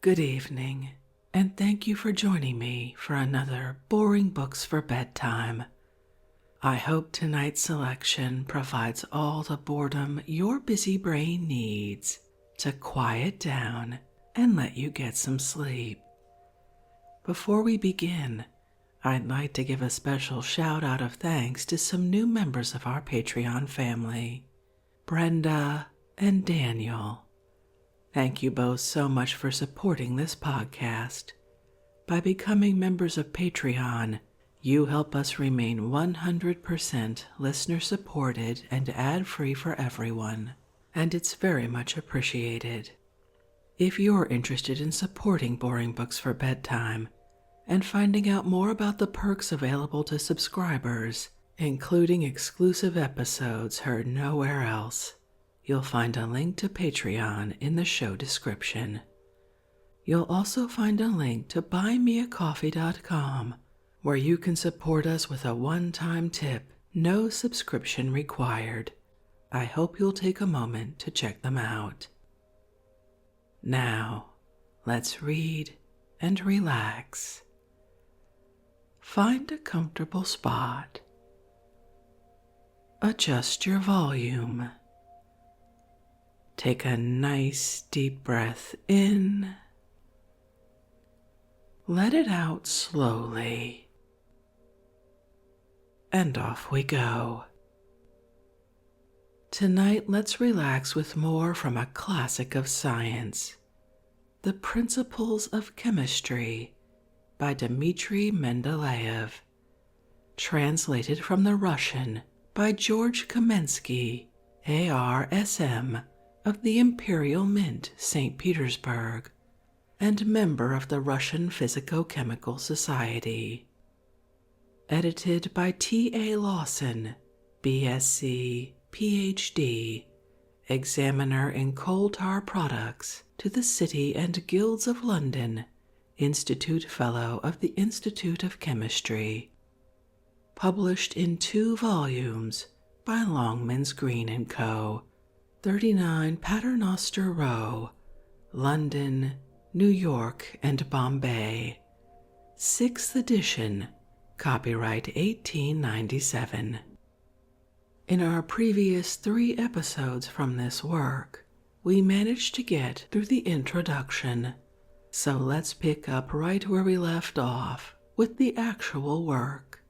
Good evening, and thank you for joining me for another Boring Books for Bedtime. I hope tonight's selection provides all the boredom your busy brain needs to quiet down and let you get some sleep. Before we begin, I'd like to give a special shout out of thanks to some new members of our Patreon family, Brenda and Daniel. Thank you both so much for supporting this podcast. By becoming members of Patreon, you help us remain 100% listener supported and ad-free for everyone, and it's very much appreciated. If you're interested in supporting Boring Books for Bedtime and finding out more about the perks available to subscribers, including exclusive episodes heard nowhere else, you'll find a link to Patreon in the show description. You'll also find a link to buymeacoffee.com, where you can support us with a one-time tip, no subscription required. I hope you'll take a moment to check them out. Now, let's read and relax. Find a comfortable spot. Adjust your volume. Take a nice deep breath in. Let it out slowly. And off we go. Tonight, let's relax with more from a classic of science, The Principles of Chemistry by Dmitri Mendeleev, translated from the Russian by George Kamensky, ARSM, of the Imperial Mint, St. Petersburg, and member of the Russian Physico-Chemical Society. Edited by T.A. Lawson, B.Sc., Ph.D., Examiner in Coal Tar Products to the City and Guilds of London, Institute Fellow of the Institute of Chemistry. Published in 2 volumes by Longmans Green & Co., 39 Paternoster Row, London, New York, and Bombay. 6th edition, copyright 1897. In our previous 3 episodes from this work, we managed to get through the introduction, so let's pick up right where we left off with the actual work.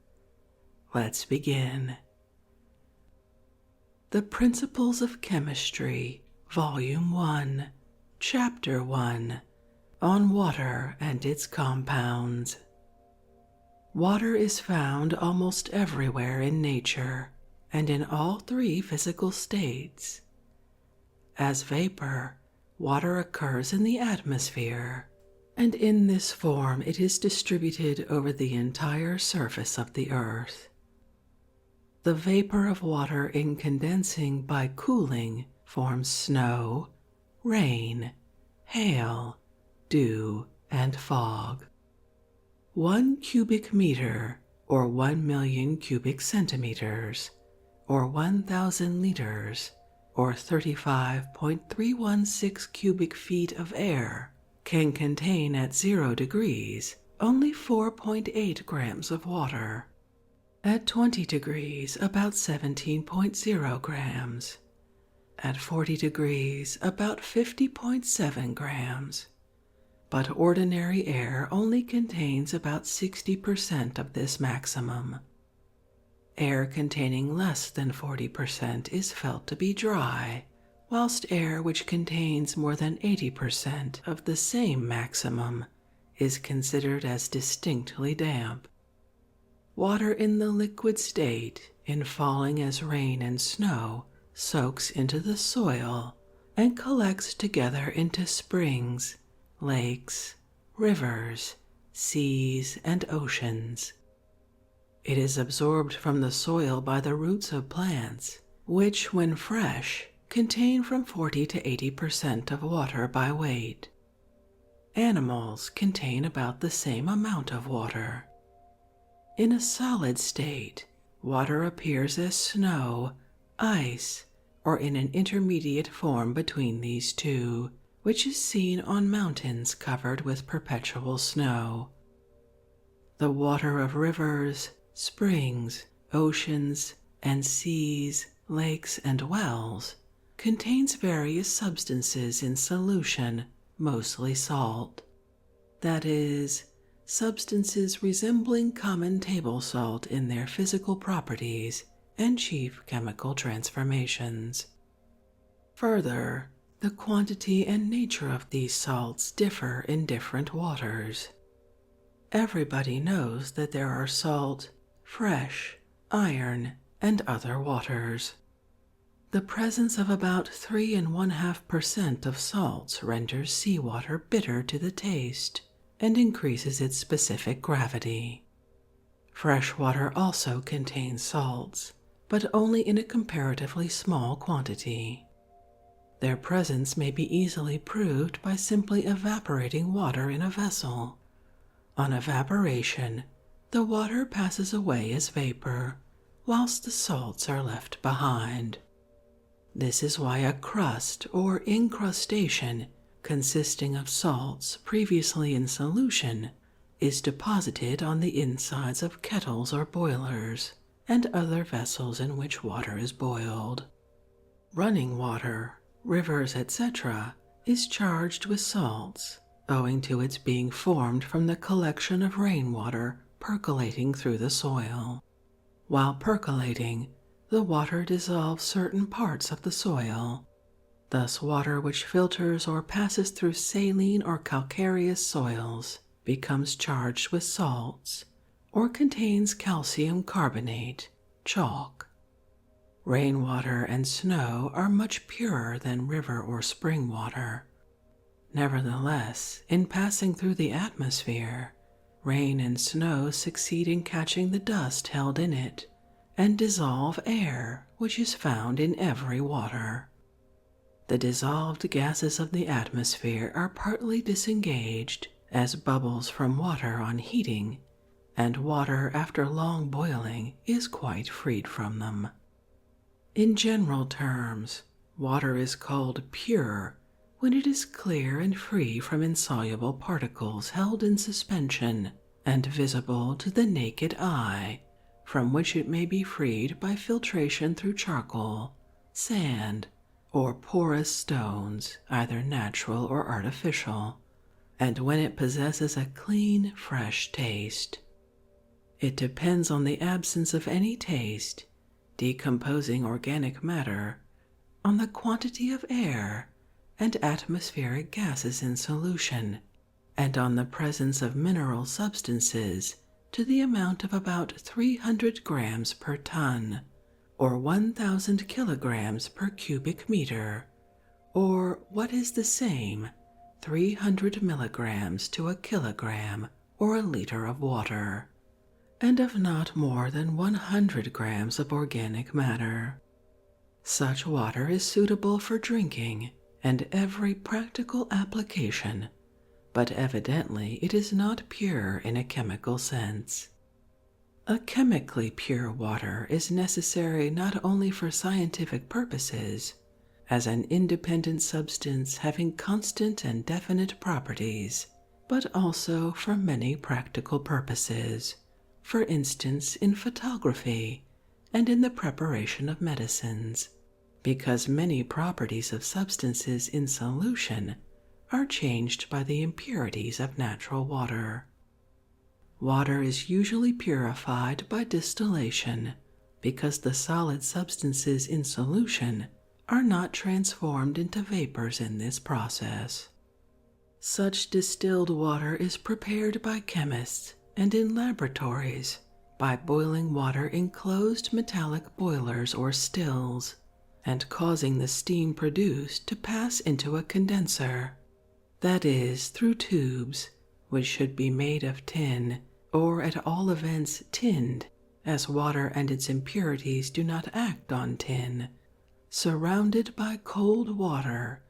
Let's begin. The Principles of Chemistry, Volume 1, Chapter 1, on Water and its Compounds. Water is found almost everywhere in nature and in all 3 physical states. As vapor, water occurs in the atmosphere, and in this form it is distributed over the entire surface of the earth. The vapor of water in condensing by cooling forms snow, rain, hail, dew, and fog. 1 cubic meter, or 1 million cubic centimeters, or 1,000 liters, or 35.316 cubic feet of air, can contain at 0 degrees only 4.8 grams of water. At 20 degrees, about 17.0 grams. At 40 degrees, about 50.7 grams. But ordinary air only contains about 60% of this maximum. Air containing less than 40% is felt to be dry, whilst air which contains more than 80% of the same maximum is considered as distinctly damp. Water in the liquid state, in falling as rain and snow, soaks into the soil and collects together into springs, lakes, rivers, seas, and oceans. It is absorbed from the soil by the roots of plants, which, when fresh, contain from 40 to 80% of water by weight. Animals contain about the same amount of water. In a solid state, water appears as snow, ice, or in an intermediate form between these two, which is seen on mountains covered with perpetual snow. The water of rivers, springs, oceans, and seas, lakes, and wells contains various substances in solution, mostly salt. That is, substances resembling common table salt in their physical properties and chief chemical transformations. Further, the quantity and nature of these salts differ in different waters. Everybody knows that there are salt, fresh, iron, and other waters. The presence of about 3.5% of salts renders seawater bitter to the taste and increases its specific gravity. Fresh water also contains salts, but only in a comparatively small quantity. Their presence may be easily proved by simply evaporating water in a vessel. On evaporation, the water passes away as vapor, whilst the salts are left behind. This is why a crust or incrustation consisting of salts previously in solution is deposited on the insides of kettles or boilers and other vessels in which water is boiled. Running water, rivers, etc., is charged with salts, owing to its being formed from the collection of rainwater percolating through the soil. While percolating, the water dissolves certain parts of the soil. Thus, water which filters or passes through saline or calcareous soils becomes charged with salts or contains calcium carbonate, chalk. Rainwater and snow are much purer than river or spring water. Nevertheless, in passing through the atmosphere, rain and snow succeed in catching the dust held in it and dissolve air which is found in every water. The dissolved gases of the atmosphere are partly disengaged as bubbles from water on heating, and water after long boiling is quite freed from them. In general terms, water is called pure when it is clear and free from insoluble particles held in suspension and visible to the naked eye, from which it may be freed by filtration through charcoal, sand, or porous stones, either natural or artificial, and when it possesses a clean, fresh taste. It depends on the absence of any taste, decomposing organic matter, on the quantity of air and atmospheric gases in solution, and on the presence of mineral substances to the amount of about 300 grams per ton, or 1,000 kilograms per cubic meter, or what is the same, 300 milligrams to a kilogram or a liter of water, and of not more than 100 grams of organic matter. Such water is suitable for drinking and every practical application, but evidently it is not pure in a chemical sense. A chemically pure water is necessary not only for scientific purposes, as an independent substance having constant and definite properties, but also for many practical purposes, for instance in photography and in the preparation of medicines, because many properties of substances in solution are changed by the impurities of natural water. Water is usually purified by distillation because the solid substances in solution are not transformed into vapors in this process. Such distilled water is prepared by chemists and in laboratories by boiling water in closed metallic boilers or stills and causing the steam produced to pass into a condenser, that is, through tubes which should be made of tin, or at all events tinned, as water and its impurities do not act on tin, surrounded by cold water,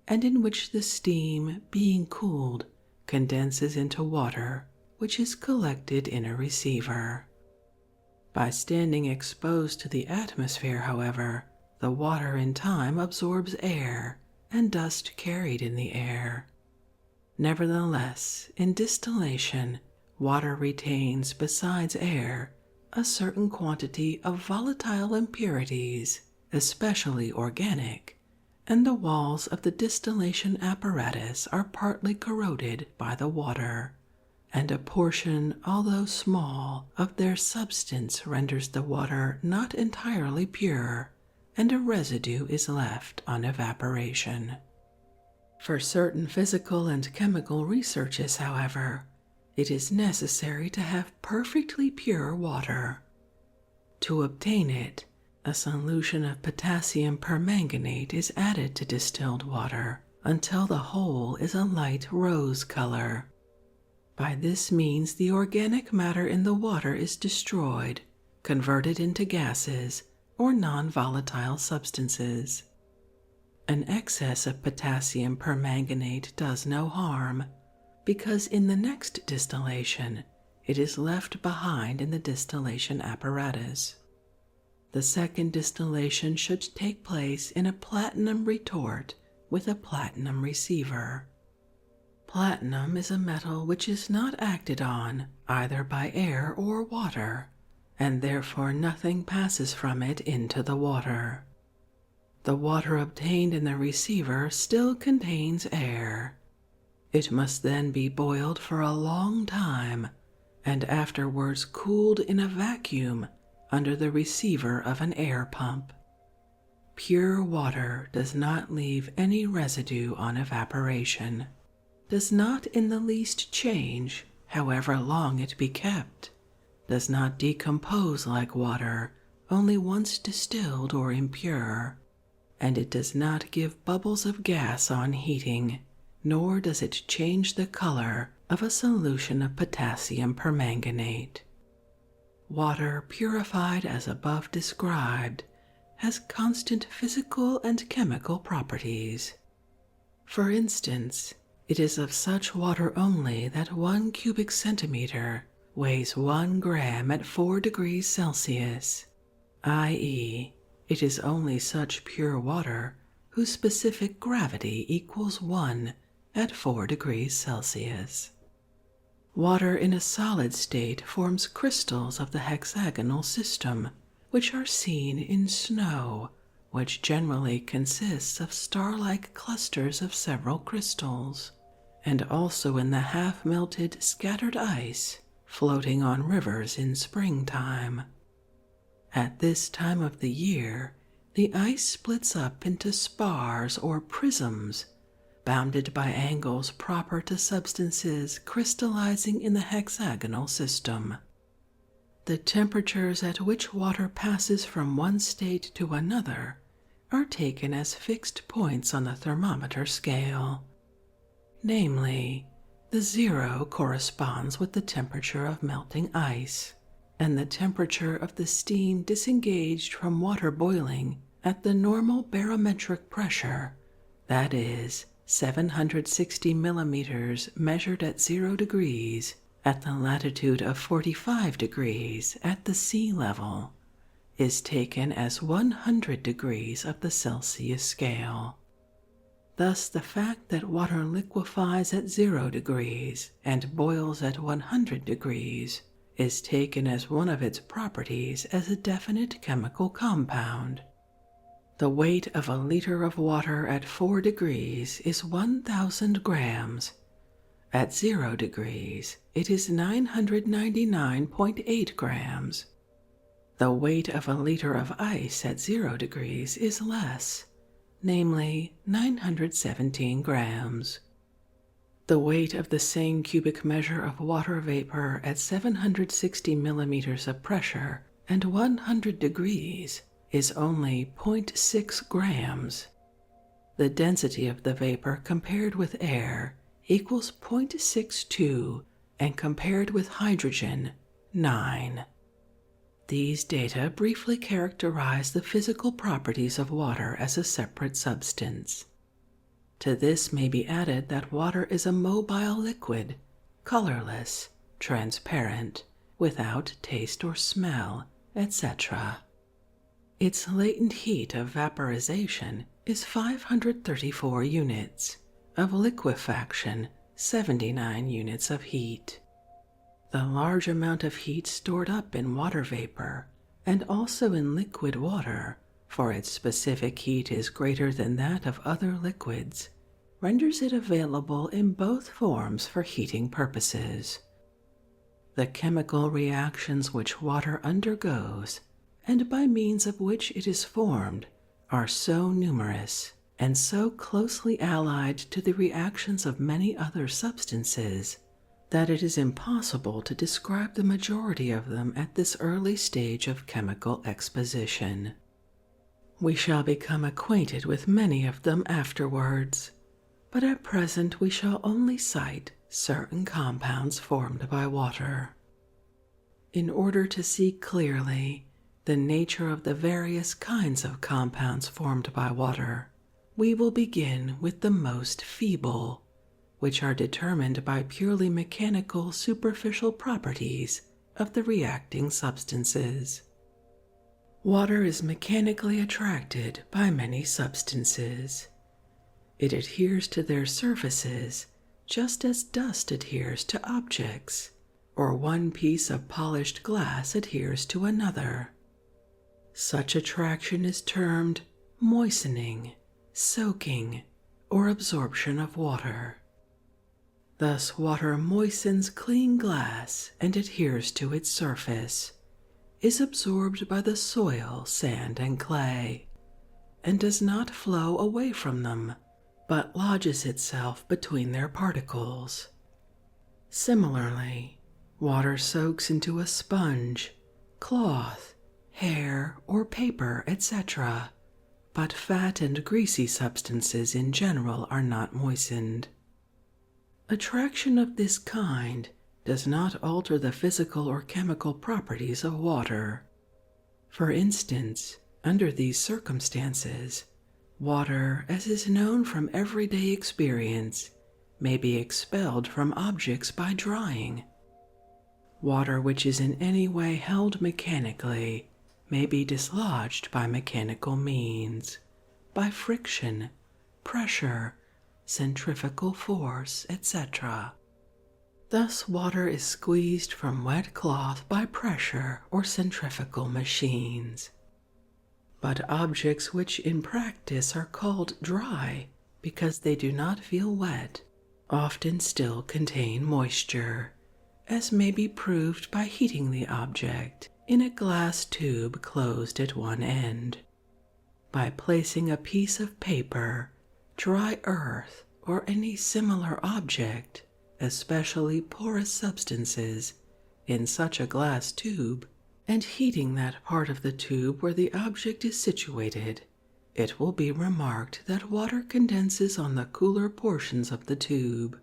and in which the steam, being cooled, condenses into water, which is collected in a receiver. By standing exposed to the atmosphere, however, the water in time absorbs air and dust carried in the air. Nevertheless, in distillation, water retains, besides air, a certain quantity of volatile impurities, especially organic, and the walls of the distillation apparatus are partly corroded by the water, and a portion, although small, of their substance renders the water not entirely pure, and a residue is left on evaporation. For certain physical and chemical researches, however, it is necessary to have perfectly pure water. To obtain it, a solution of potassium permanganate is added to distilled water until the whole is a light rose color. By this means, the organic matter in the water is destroyed, converted into gases or non-volatile substances. An excess of potassium permanganate does no harm, because in the next distillation it is left behind in the distillation apparatus. The second distillation should take place in a platinum retort with a platinum receiver. Platinum is a metal which is not acted on either by air or water, and therefore nothing passes from it into the water. The water obtained in the receiver still contains air. It must then be boiled for a long time, and afterwards cooled in a vacuum under the receiver of an air pump. Pure water does not leave any residue on evaporation, does not in the least change, however long it be kept, does not decompose like water only once distilled or impure, and it does not give bubbles of gas on heating, nor does it change the color of a solution of potassium permanganate. Water purified as above described has constant physical and chemical properties. For instance, it is of such water only that 1 cubic centimeter weighs 1 gram at 4 degrees Celsius, i.e., it is only such pure water whose specific gravity equals 1 at 4 degrees Celsius. Water in a solid state forms crystals of the hexagonal system, which are seen in snow, which generally consists of star-like clusters of several crystals, and also in the half-melted scattered ice floating on rivers in springtime. At this time of the year, the ice splits up into spars or prisms, bounded by angles proper to substances crystallizing in the hexagonal system. The temperatures at which water passes from one state to another are taken as fixed points on the thermometer scale. Namely, the 0 corresponds with the temperature of melting ice, and the temperature of the steam disengaged from water boiling at the normal barometric pressure, that is, 760 millimeters measured at 0 degrees at the latitude of 45 degrees at the sea level, is taken as 100 degrees of the Celsius scale. Thus, the fact that water liquefies at 0 degrees and boils at 100 degrees is taken as one of its properties as a definite chemical compound. The weight of a liter of water at 4 degrees is 1,000 grams. At 0 degrees, it is 999.8 grams. The weight of a liter of ice at 0 degrees is less, namely 917 grams. The weight of the same cubic measure of water vapor at 760 millimeters of pressure and 100 degrees is only 0.6 grams. The density of the vapor compared with air equals 0.62 and compared with hydrogen, 9. These data briefly characterize the physical properties of water as a separate substance. To this may be added that water is a mobile liquid, colorless, transparent, without taste or smell, etc. Its latent heat of vaporization is 534 units, of liquefaction 79 units of heat. The large amount of heat stored up in water vapor and also in liquid water, for its specific heat is greater than that of other liquids, renders it available in both forms for heating purposes. The chemical reactions which water undergoes, and by means of which it is formed, are so numerous and so closely allied to the reactions of many other substances that it is impossible to describe the majority of them at this early stage of chemical exposition. We shall become acquainted with many of them afterwards, but at present we shall only cite certain compounds formed by water. In order to see clearly the nature of the various kinds of compounds formed by water, we will begin with the most feeble, which are determined by purely mechanical superficial properties of the reacting substances. Water is mechanically attracted by many substances. It adheres to their surfaces just as dust adheres to objects, or one piece of polished glass adheres to another. Such attraction is termed moistening, soaking, or absorption of water. Thus, water moistens clean glass and adheres to its surface, is absorbed by the soil, sand, and clay, and does not flow away from them, but lodges itself between their particles. Similarly, water soaks into a sponge, cloth, hair, or paper, etc., but fat and greasy substances in general are not moistened. Attraction of this kind does not alter the physical or chemical properties of water. For instance, under these circumstances, water, as is known from everyday experience, may be expelled from objects by drying. Water which is in any way held mechanically may be dislodged by mechanical means, by friction, pressure, centrifugal force, etc. Thus, water is squeezed from wet cloth by pressure or centrifugal machines. But objects which in practice are called dry because they do not feel wet often still contain moisture, as may be proved by heating the object in a glass tube closed at one end. By placing a piece of paper, dry earth, or any similar object, especially porous substances, in such a glass tube, and heating that part of the tube where the object is situated, it will be remarked that water condenses on the cooler portions of the tube.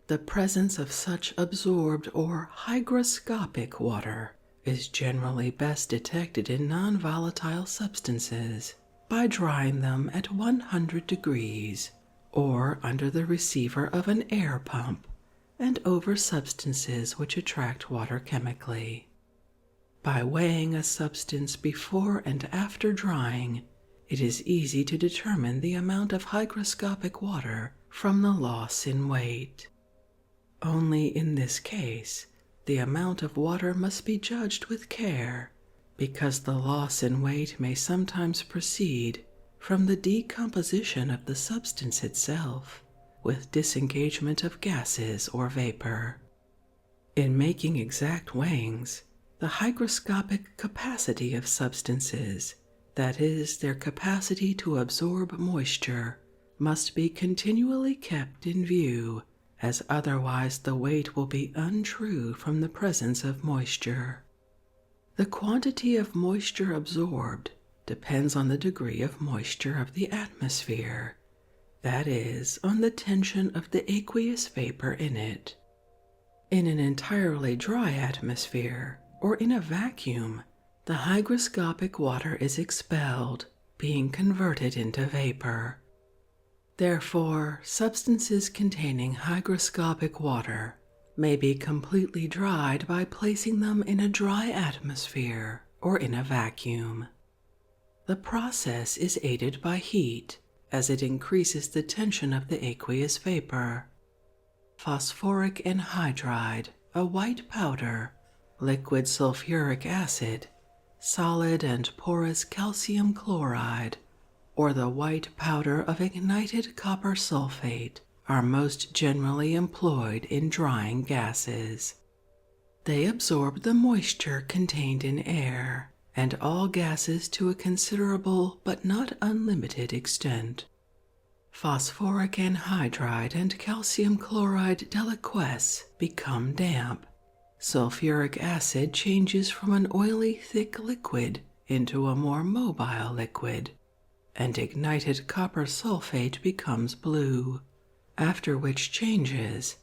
The presence of such absorbed or hygroscopic water is generally best detected in non-volatile substances by drying them at 100 degrees or under the receiver of an air pump and over substances which attract water chemically. By weighing a substance before and after drying, it is easy to determine the amount of hygroscopic water from the loss in weight. Only in this case, the amount of water must be judged with care, because the loss in weight may sometimes proceed from the decomposition of the substance itself, with disengagement of gases or vapor. In making exact weighings, the hygroscopic capacity of substances, that is, their capacity to absorb moisture, must be continually kept in view, as otherwise the weight will be untrue from the presence of moisture. The quantity of moisture absorbed depends on the degree of moisture of the atmosphere, that is, on the tension of the aqueous vapor in it. In an entirely dry atmosphere, or in a vacuum, the hygroscopic water is expelled, being converted into vapor. Therefore, substances containing hygroscopic water may be completely dried by placing them in a dry atmosphere or in a vacuum. The process is aided by heat, as it increases the tension of the aqueous vapor. Phosphoric anhydride, a white powder, liquid sulfuric acid, solid and porous calcium chloride, or the white powder of ignited copper sulfate are most generally employed in drying gases. They absorb the moisture contained in air and all gases to a considerable but not unlimited extent. Phosphoric anhydride and calcium chloride deliquesce, become damp. Sulfuric acid changes from an oily, thick liquid into a more mobile liquid, and ignited copper sulfate becomes blue, after which changes,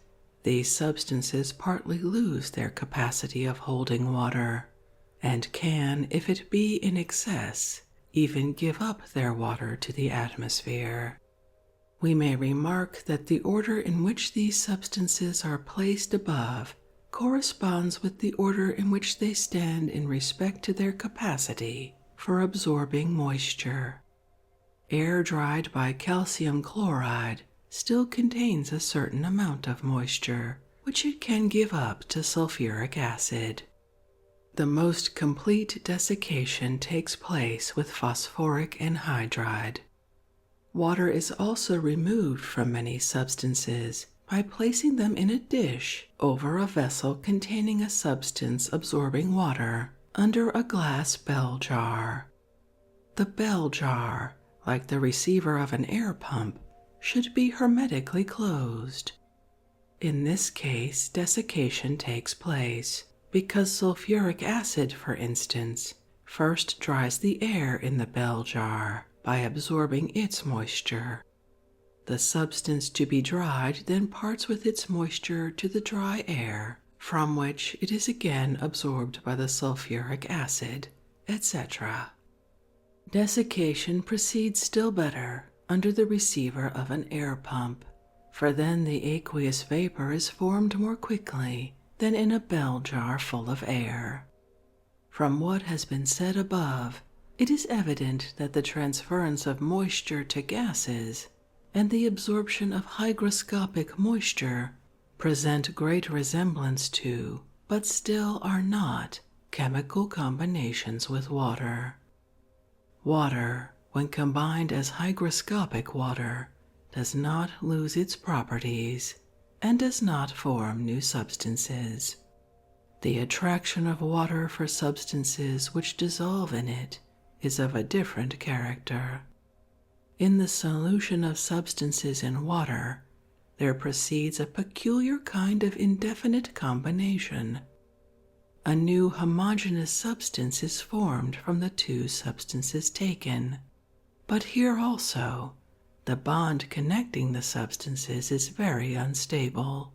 these substances partly lose their capacity of holding water, and can, if it be in excess, even give up their water to the atmosphere. We may remark that the order in which these substances are placed above corresponds with the order in which they stand in respect to their capacity for absorbing moisture. Air dried by calcium chloride still contains a certain amount of moisture, which it can give up to sulfuric acid. The most complete desiccation takes place with phosphoric anhydride. Water is also removed from many substances by placing them in a dish over a vessel containing a substance absorbing water under a glass bell jar. The bell jar, like the receiver of an air pump, should be hermetically closed. In this case, desiccation takes place because sulfuric acid, for instance, first dries the air in the bell jar by absorbing its moisture. The substance to be dried then parts with its moisture to the dry air, from which it is again absorbed by the sulfuric acid, etc. Desiccation proceeds still better under the receiver of an air pump, for then the aqueous vapor is formed more quickly than in a bell jar full of air. From what has been said above, it is evident that the transference of moisture to gases and the absorption of hygroscopic moisture present great resemblance to, but still are not, chemical combinations with water. Water, when combined as hygroscopic water, does not lose its properties and does not form new substances. The attraction of water for substances which dissolve in it is of a different character. In the solution of substances in water, there proceeds a peculiar kind of indefinite combination. A new homogeneous substance is formed from the two substances taken, but here also the bond connecting the substances is very unstable.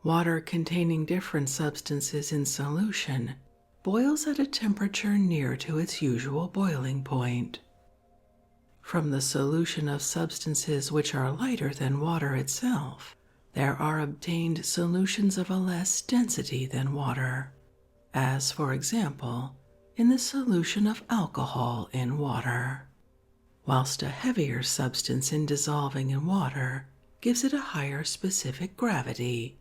Water containing different substances in solution boils at a temperature near to its usual boiling point. From the solution of substances which are lighter than water itself, there are obtained solutions of a less density than water, as, for example, in the solution of alcohol in water, whilst a heavier substance in dissolving in water gives it a higher specific gravity.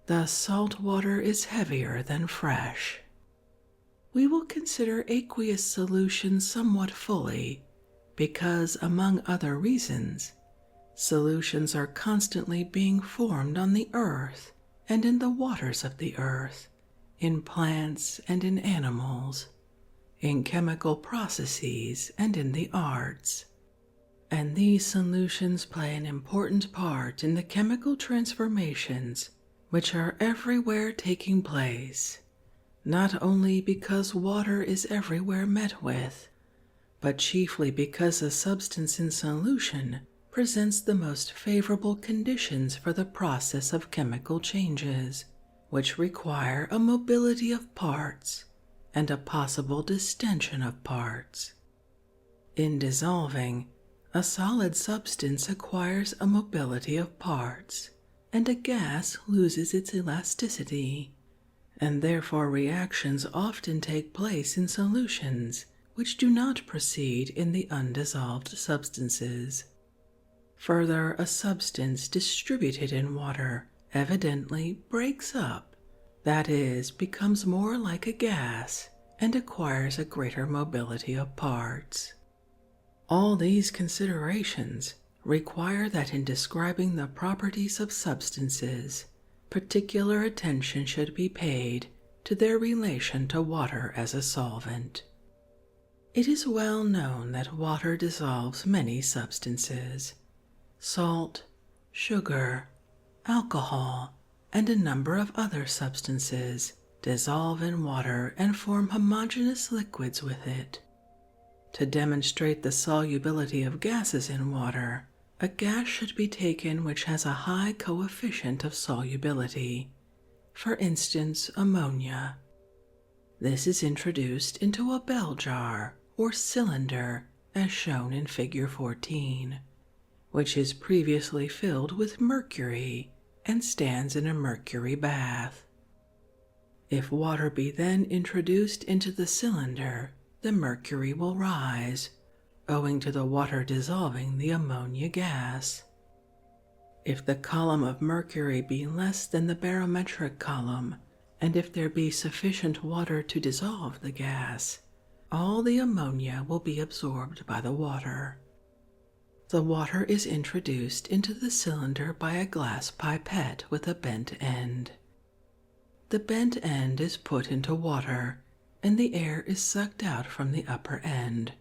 Thus, salt water is heavier than fresh. We will consider aqueous solutions somewhat fully, because, among other reasons, solutions are constantly being formed on the earth and in the waters of the earth, in plants and in animals, in chemical processes and in the arts. And these solutions play an important part in the chemical transformations which are everywhere taking place, not only because water is everywhere met with, but chiefly because a substance in solution presents the most favorable conditions for the process of chemical changes, which require a mobility of parts and a possible distension of parts. In dissolving, a solid substance acquires a mobility of parts, and a gas loses its elasticity, and therefore reactions often take place in solutions which do not proceed in the undissolved substances. Further, a substance distributed in water evidently breaks up, that is, becomes more like a gas and acquires a greater mobility of parts. All these considerations require that in describing the properties of substances, particular attention should be paid to their relation to water as a solvent. It is well known that water dissolves many substances. Salt, sugar, alcohol, and a number of other substances dissolve in water and form homogeneous liquids with it. To demonstrate the solubility of gases in water, a gas should be taken which has a high coefficient of solubility, for instance, ammonia. This is introduced into a bell jar or cylinder as shown in Figure 14, which is previously filled with mercury and stands in a mercury bath. If water be then introduced into the cylinder, the mercury will rise, owing to the water dissolving the ammonia gas. If the column of mercury be less than the barometric column, and if there be sufficient water to dissolve the gas, all the ammonia will be absorbed by the water. The water is introduced into the cylinder by a glass pipette with a bent end. The bent end is put into water, and the air is sucked out from the upper end.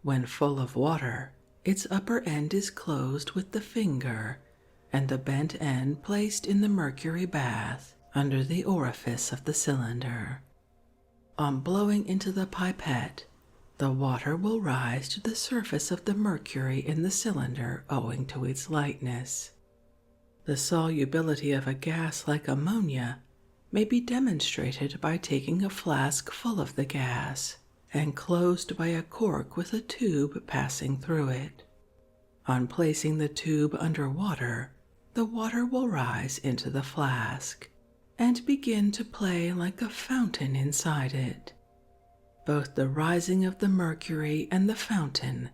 When full of water, its upper end is closed with the finger, and the bent end placed in the mercury bath under the orifice of the cylinder. On blowing into the pipette, the water will rise to the surface of the mercury in the cylinder owing to its lightness. The solubility of a gas like ammonia may be demonstrated by taking a flask full of the gas and closed by a cork with a tube passing through it. On placing the tube under water, the water will rise into the flask and begin to play like a fountain inside it. Both the rising of the mercury and the fountain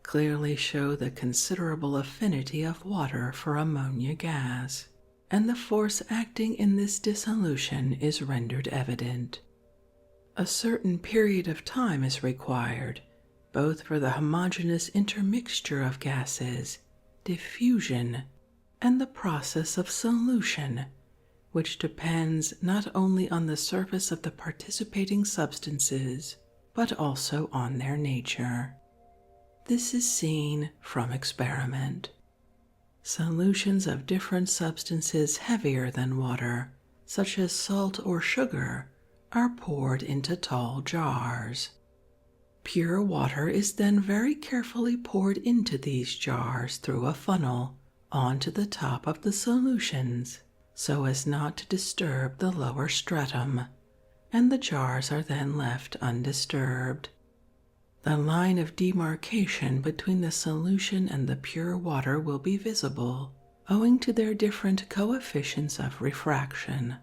clearly show the considerable affinity of water for ammonia gas, and the force acting in this dissolution is rendered evident. A certain period of time is required, both for the homogeneous intermixture of gases, diffusion, and the process of solution, which depends not only on the surface of the participating substances, but also on their nature. This is seen from experiment. Solutions of different substances heavier than water, such as salt or sugar, are poured into tall jars. Pure water is then very carefully poured into these jars through a funnel onto the top of the solutions, so as not to disturb the lower stratum, and the jars are then left undisturbed. The line of demarcation between the solution and the pure water will be visible, owing to their different coefficients of refraction.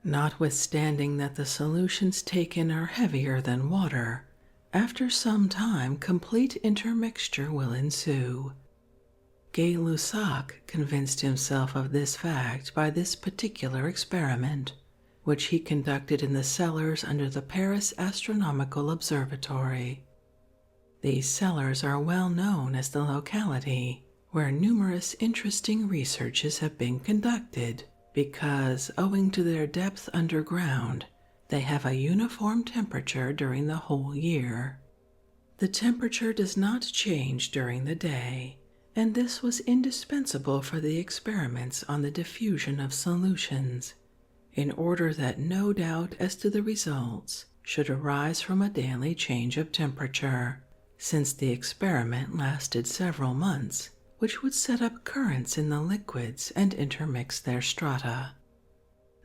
Notwithstanding that the solutions taken are heavier than water, after some time complete intermixture will ensue. Gay-Lussac convinced himself of this fact by this particular experiment, which he conducted in the cellars under the Paris Astronomical Observatory. These cellars are well known as the locality where numerous interesting researches have been conducted because, owing to their depth underground, they have a uniform temperature during the whole year. The temperature does not change during the day, and this was indispensable for the experiments on the diffusion of solutions, in order that no doubt as to the results should arise from a daily change of temperature, since the experiment lasted several months, which would set up currents in the liquids and intermix their strata.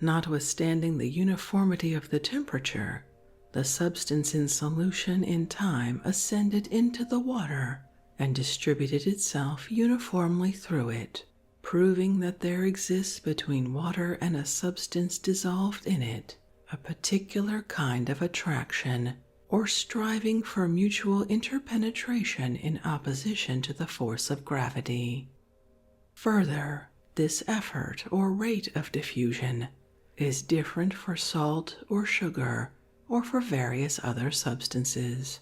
Notwithstanding the uniformity of the temperature, the substance in solution in time ascended into the water and distributed itself uniformly through it, proving that there exists between water and a substance dissolved in it a particular kind of attraction or striving for mutual interpenetration in opposition to the force of gravity. Further, this effort or rate of diffusion is different for salt or sugar or for various other substances.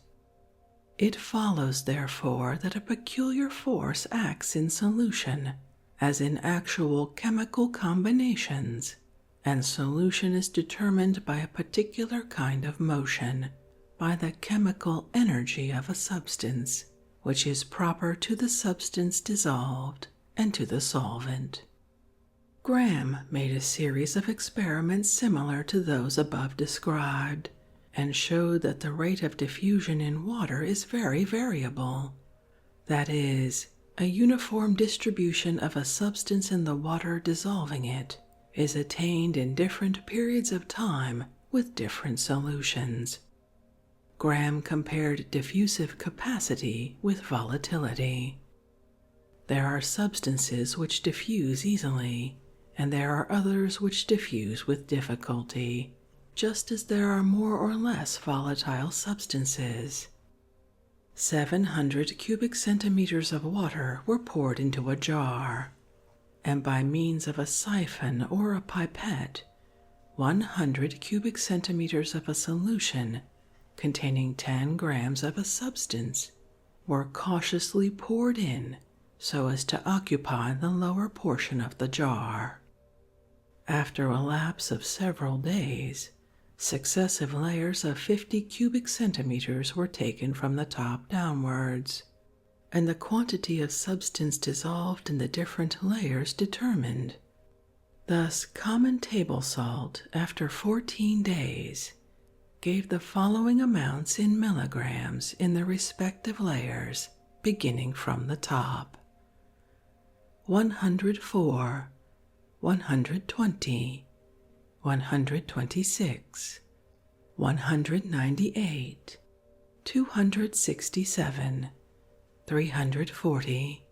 It follows, therefore, that a peculiar force acts in solution, as in actual chemical combinations, and solution is determined by a particular kind of motion, by the chemical energy of a substance, which is proper to the substance dissolved and to the solvent. Graham made a series of experiments similar to those above described, and showed that the rate of diffusion in water is very variable. That is, a uniform distribution of a substance in the water dissolving it is attained in different periods of time with different solutions. Graham compared diffusive capacity with volatility. There are substances which diffuse easily, and there are others which diffuse with difficulty, just as there are more or less volatile substances. 700 cubic centimeters of water were poured into a jar, and by means of a siphon or a pipette, 100 cubic centimeters of a solution containing 10 grams of a substance were cautiously poured in so as to occupy the lower portion of the jar. After a lapse of several days, successive layers of 50 cubic centimeters were taken from the top downwards, and the quantity of substance dissolved in the different layers determined. Thus, common table salt, after 14 days, gave the following amounts in milligrams in the respective layers, beginning from the top: 104, 120, 126, 198, 267, 340,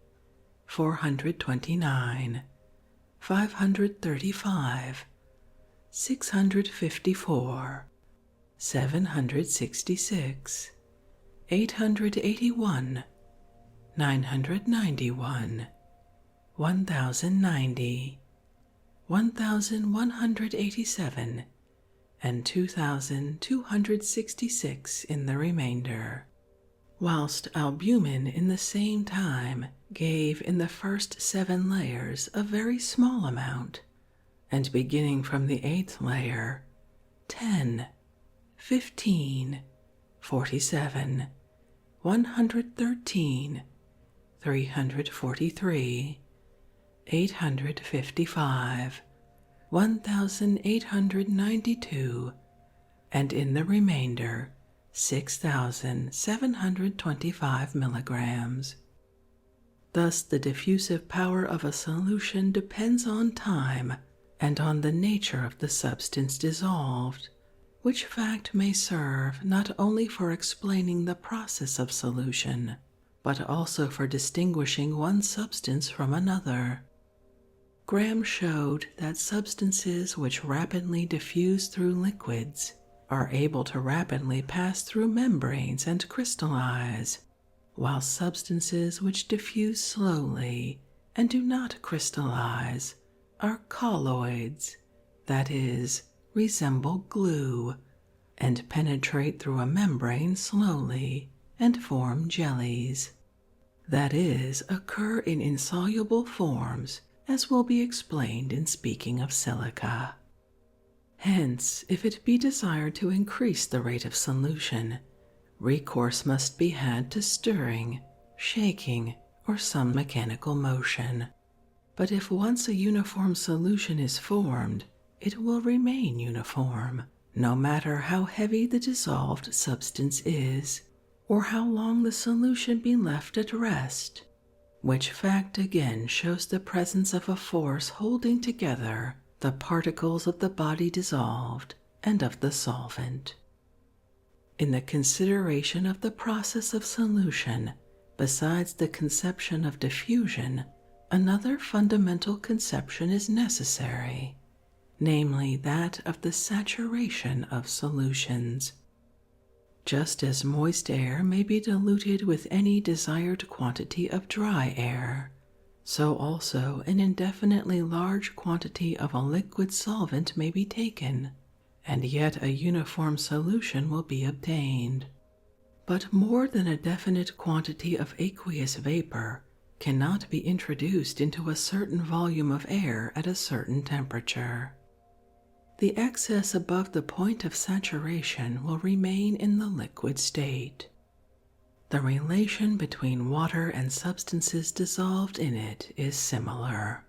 429, 535, 654, 766, 881, 991, 1090, 1187, and 2266 in the remainder, whilst albumin in the same time gave in the first 7 layers a very small amount, and beginning from the 8th layer, 10, 15, 47, 113, 343, 855, 1892, and in the remainder 6,725 milligrams. Thus the diffusive power of a solution depends on time and on the nature of the substance dissolved, which fact may serve not only for explaining the process of solution, but also for distinguishing one substance from another. Graham showed that substances which rapidly diffuse through liquids are able to rapidly pass through membranes and crystallize, while substances which diffuse slowly and do not crystallize are colloids, that is, resemble glue, and penetrate through a membrane slowly and form jellies, that is, occur in insoluble forms, as will be explained in speaking of silica. Hence, if it be desired to increase the rate of solution, recourse must be had to stirring, shaking, or some mechanical motion. But if once a uniform solution is formed, it will remain uniform, no matter how heavy the dissolved substance is, or how long the solution be left at rest, which fact again shows the presence of a force holding together the particles of the body dissolved and of the solvent. In the consideration of the process of solution, besides the conception of diffusion, another fundamental conception is necessary, namely that of the saturation of solutions. Just as moist air may be diluted with any desired quantity of dry air, so also an indefinitely large quantity of a liquid solvent may be taken, and yet a uniform solution will be obtained. But more than a definite quantity of aqueous vapor cannot be introduced into a certain volume of air at a certain temperature. The excess above the point of saturation will remain in the liquid state. The relation between water and substances dissolved in it is similar.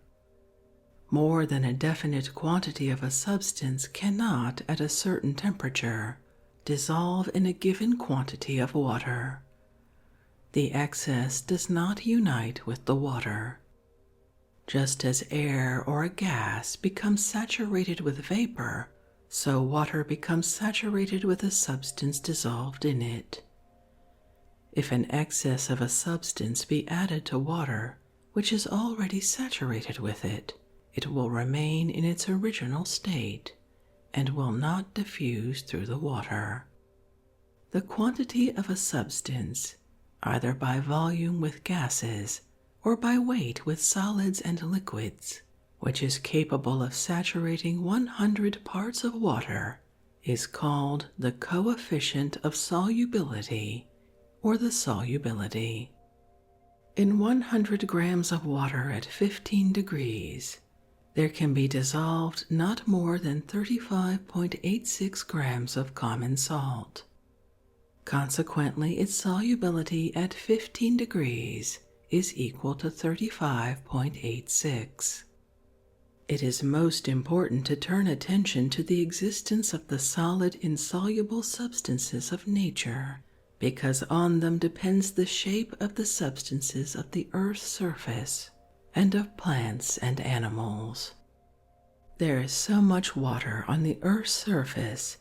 More than a definite quantity of a substance cannot, at a certain temperature, dissolve in a given quantity of water. The excess does not unite with the water. Just as air or a gas becomes saturated with vapor, so water becomes saturated with a substance dissolved in it. If an excess of a substance be added to water, which is already saturated with it, it will remain in its original state and will not diffuse through the water. The quantity of a substance, either by volume with gases or by weight with solids and liquids, which is capable of saturating 100 parts of water, is called the coefficient of solubility or the solubility. In 100 grams of water at 15 degrees, there can be dissolved not more than 35.86 grams of common salt. Consequently, its solubility at 15 degrees is equal to 35.86. It is most important to turn attention to the existence of the solid insoluble substances of nature, because on them depends the shape of the substances of the earth's surface and of plants and animals. There is so much water on the earth's surface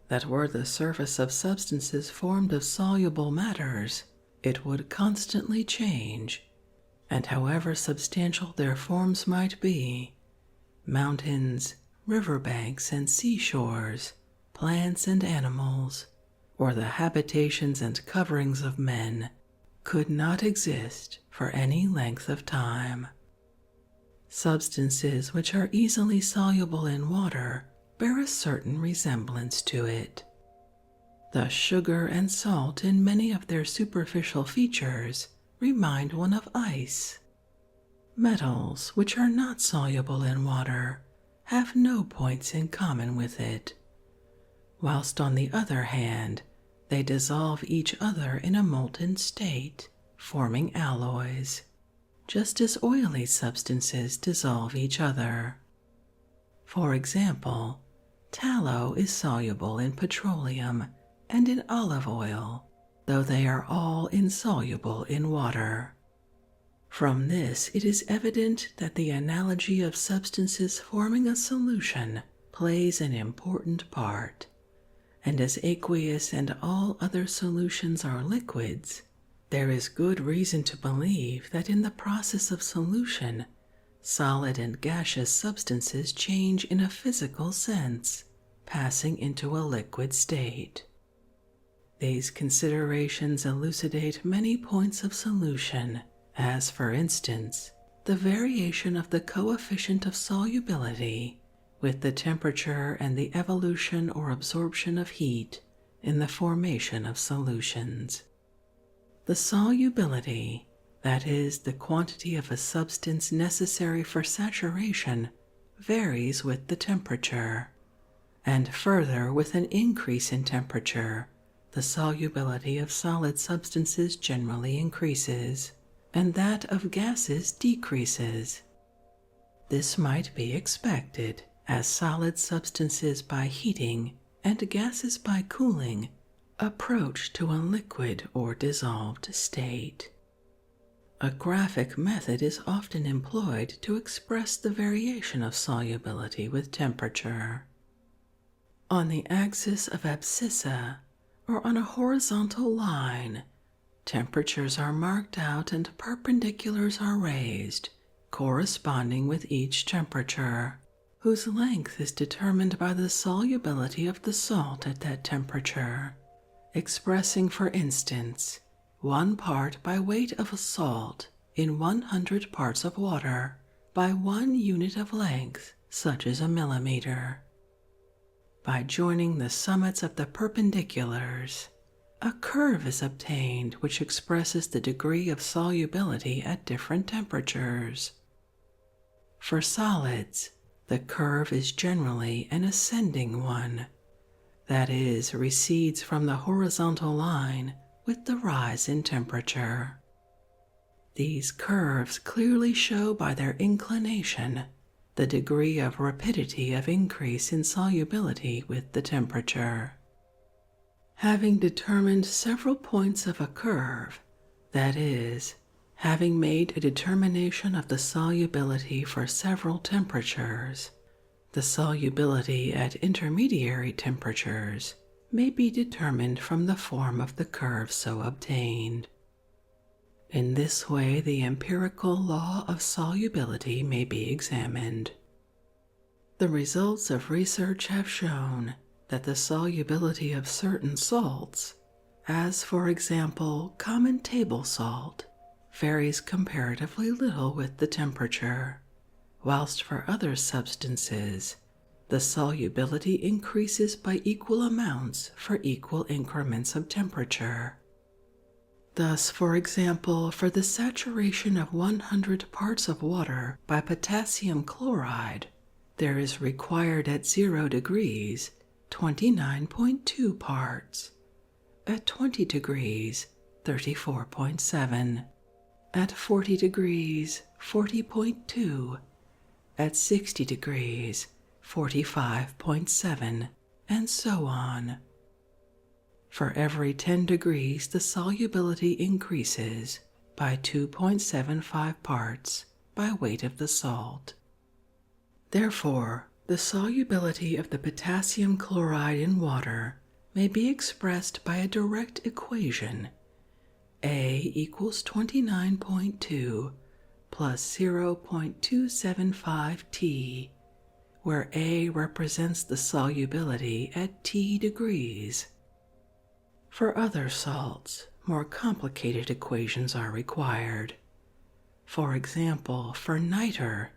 that were the surface of substances formed of soluble matters, it would constantly change, and however substantial their forms might be, mountains, river banks and seashores, plants and animals, or the habitations and coverings of men, could not exist for any length of time. Substances which are easily soluble in water bear a certain resemblance to it. Thus, sugar and salt in many of their superficial features remind one of ice. Metals, which are not soluble in water, have no points in common with it, whilst on the other hand, they dissolve each other in a molten state, forming alloys, just as oily substances dissolve each other. For example, tallow is soluble in petroleum and in olive oil, though they are all insoluble in water. From this it is evident that the analogy of substances forming a solution plays an important part, and as aqueous and all other solutions are liquids, there is good reason to believe that in the process of solution, solid and gaseous substances change in a physical sense, passing into a liquid state. These considerations elucidate many points of solution, as, for instance, the variation of the coefficient of solubility with the temperature and the evolution or absorption of heat in the formation of solutions. The solubility, that is, the quantity of a substance necessary for saturation, varies with the temperature, and further, with an increase in temperature, the solubility of solid substances generally increases, and that of gases decreases. This might be expected, as solid substances by heating and gases by cooling approach to a liquid or dissolved state. A graphic method is often employed to express the variation of solubility with temperature. On the axis of abscissa, or on a horizontal line, temperatures are marked out and perpendiculars are raised, corresponding with each temperature, whose length is determined by the solubility of the salt at that temperature, expressing, for instance, 1 part by weight of a salt in 100 parts of water by 1 unit of length, such as a millimeter. By joining the summits of the perpendiculars, a curve is obtained which expresses the degree of solubility at different temperatures. For solids, the curve is generally an ascending one, that is, recedes from the horizontal line with the rise in temperature. These curves clearly show by their inclination the degree of rapidity of increase in solubility with the temperature. Having determined several points of a curve, that is, having made a determination of the solubility for several temperatures, the solubility at intermediary temperatures may be determined from the form of the curve so obtained. In this way, the empirical law of solubility may be examined. The results of research have shown that the solubility of certain salts, as for example common table salt, varies comparatively little with the temperature, whilst for other substances, the solubility increases by equal amounts for equal increments of temperature. Thus, for example, for the saturation of 100 parts of water by potassium chloride, there is required at 0 degrees 29.2 parts, at 20 degrees 34.7, at 40 degrees 40.2, at 60 degrees 45.7, and so on. For every 10 degrees, the solubility increases by 2.75 parts by weight of the salt. Therefore, the solubility of the potassium chloride in water may be expressed by a direct equation. A equals 29.2 plus 0.275 T, where A represents the solubility at T degrees. For other salts, more complicated equations are required. For example, for nitre,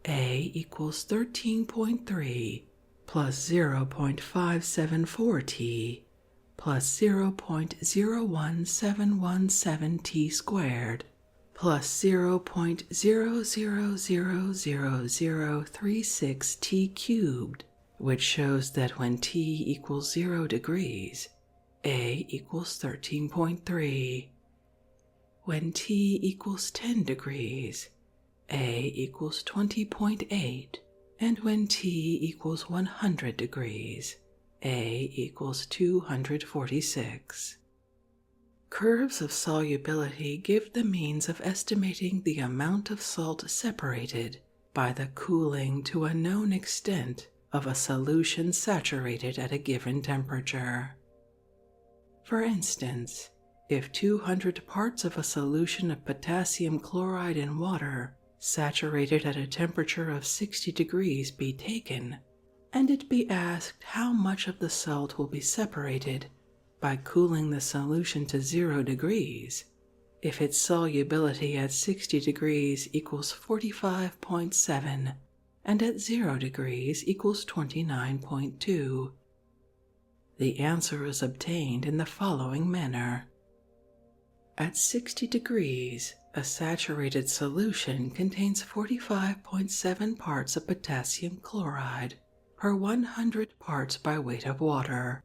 A equals 13.3 plus 0.574 T plus 0.01717 T squared plus 0.000036 T cubed, which shows that when T equals 0 degrees, A equals 13.3. When T equals 10 degrees, A equals 20.8, and when T equals 100 degrees, A equals 246. Curves of solubility give the means of estimating the amount of salt separated by the cooling to a known extent of a solution saturated at a given temperature. For instance, if 200 parts of a solution of potassium chloride in water saturated at a temperature of 60 degrees be taken, and it be asked how much of the salt will be separated by cooling the solution to 0 degrees, if its solubility at 60 degrees equals 45.7 and at 0 degrees equals 29.2. The answer is obtained in the following manner. At 60 degrees, a saturated solution contains 45.7 parts of potassium chloride per 100 parts by weight of water.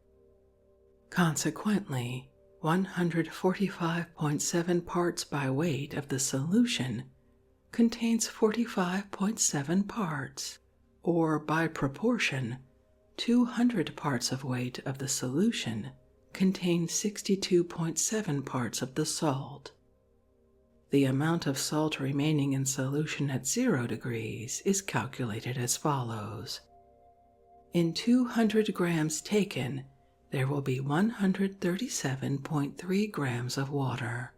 Consequently, 145.7 parts by weight of the solution contains 45.7 parts, or by proportion, 200 parts of weight of the solution contain 62.7 parts of the salt. The amount of salt remaining in solution at 0 degrees is calculated as follows. In 200 grams taken, there will be 137.3 grams of water.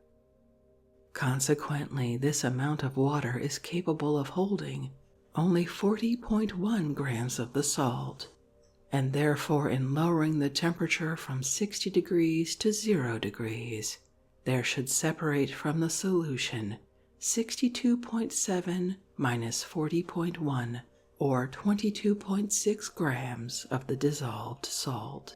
Consequently, this amount of water is capable of holding only 40.1 grams of the salt, and therefore in lowering the temperature from 60 degrees to 0 degrees, there should separate from the solution 62.7 minus 40.1, or 22.6 grams of the dissolved salt.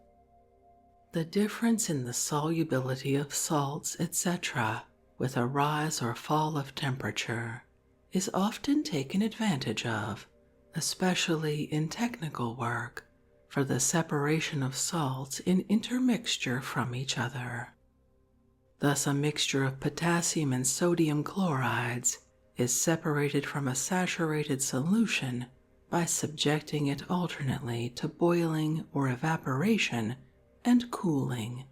The difference in the solubility of salts, etc., with a rise or fall of temperature, is often taken advantage of, especially in technical work, for the separation of salts in intermixture from each other. Thus, a mixture of potassium and sodium chlorides is separated from a saturated solution by subjecting it alternately to boiling or evaporation and cooling.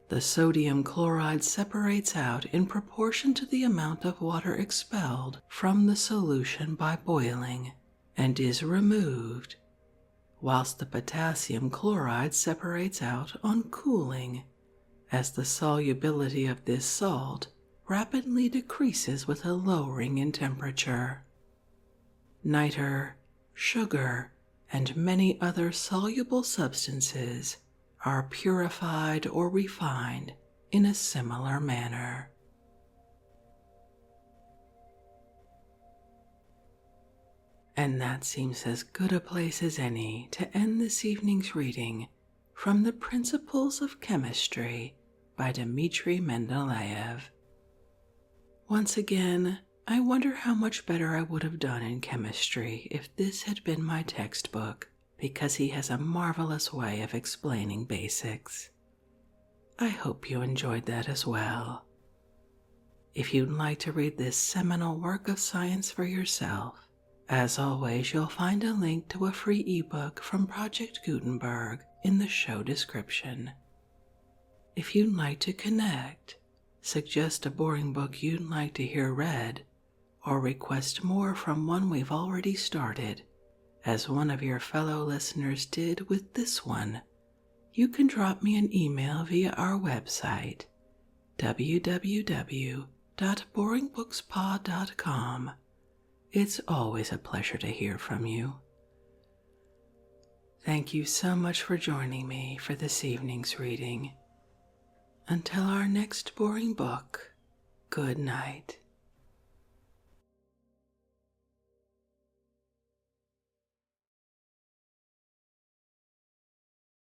The sodium chloride separates out in proportion to the amount of water expelled from the solution by boiling and is removed, whilst the potassium chloride separates out on cooling, as the solubility of this salt rapidly decreases with a lowering in temperature. Niter, sugar, and many other soluble substances are purified or refined in a similar manner. And that seems as good a place as any to end this evening's reading from The Principles of Chemistry by Dmitri Mendeleev. Once again, I wonder how much better I would have done in chemistry if this had been my textbook, because he has a marvelous way of explaining basics. I hope you enjoyed that as well. If you'd like to read this seminal work of science for yourself, as always, you'll find a link to a free ebook from Project Gutenberg in the show description. If you'd like to connect, suggest a boring book you'd like to hear read, or request more from one we've already started, as one of your fellow listeners did with this one, you can drop me an email via our website, www.boringbookspod.com. It's always a pleasure to hear from you. Thank you so much for joining me for this evening's reading. Until our next boring book, good night.